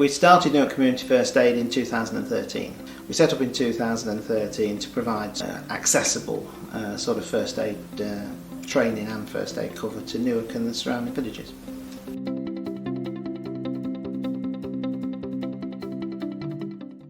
We started Newark Community First Aid in 2013. We set up in 2013 to provide accessible sort of first aid training and first aid cover to Newark and the surrounding villages.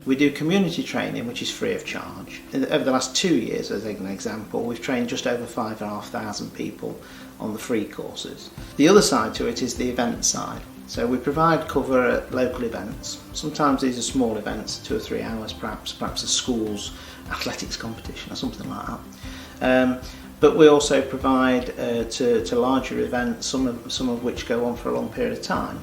We do community training, which is free of charge. Over the last 2 years, as an example, we've trained just over 5,500 people on the free courses. The other side to it is the event side. So we provide cover at local events. Sometimes these are small events, 2 or 3 hours perhaps a school's athletics competition or something like that. But we also provide to larger events, some of which go on for a long period of time.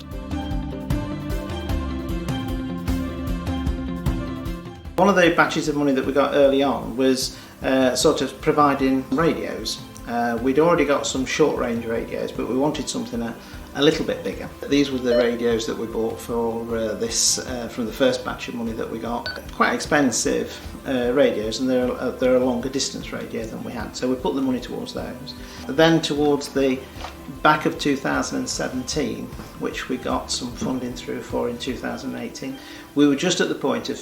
One of the batches of money that we got early on was sort of providing radios. We'd already got some short range radios, but we wanted something a little bit bigger. These were the radios that we bought for this from the first batch of money that we got. Quite expensive radios, and they're a longer distance radio than we had, so we put the money towards those. Then towards the back of 2017, which we got some funding through for in 2018, we were just at the point of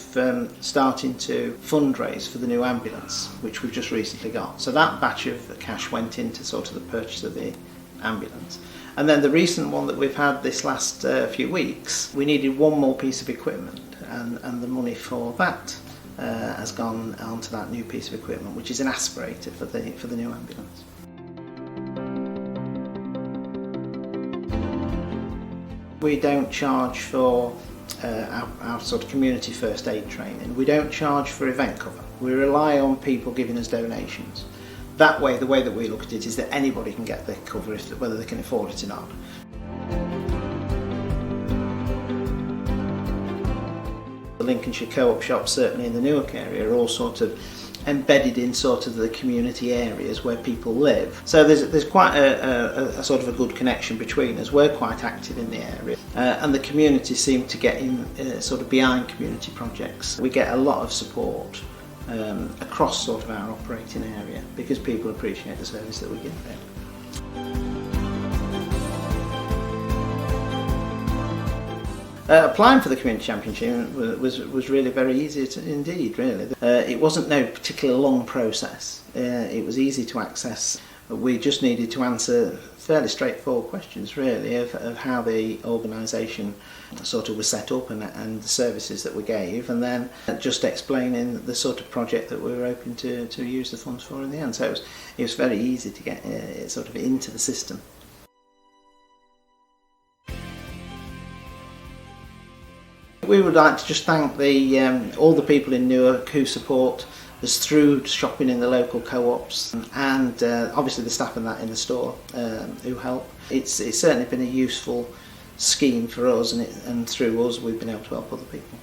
starting to fundraise for the new ambulance, which we've just recently got. So that batch of cash went into sort of the purchase of the ambulance. And then the recent one that we've had this last few weeks, we needed one more piece of equipment, and the money for that has gone onto that new piece of equipment, which is an aspirator for the new ambulance. We don't charge for our sort of community first aid training. We don't charge for event cover. We rely on people giving us donations. That way, the way that we look at it is that anybody can get the cover, whether they can afford it or not. The Lincolnshire co-op shops, certainly in the Newark area, are all sort of embedded in sort of the community areas where people live. So there's quite a sort of a good connection between us. We're quite active in the area, and the community seem to get in sort of behind community projects. We get a lot of support across sort of our operating area because people appreciate the service that we give them. Applying for the Community Championship was really very easy indeed, really. It wasn't no particular long process. It was easy to access. We just needed to answer fairly straightforward questions, really, of how the organisation sort of was set up and the services that we gave, and then just explaining the sort of project that we were hoping to use the funds for in the end. So it was very easy to get sort of into the system. We would like to just thank all the people in Newark who support us through shopping in the local co-ops, and obviously the staff and that in the store who help. It's certainly been a useful scheme for us, and through us we've been able to help other people.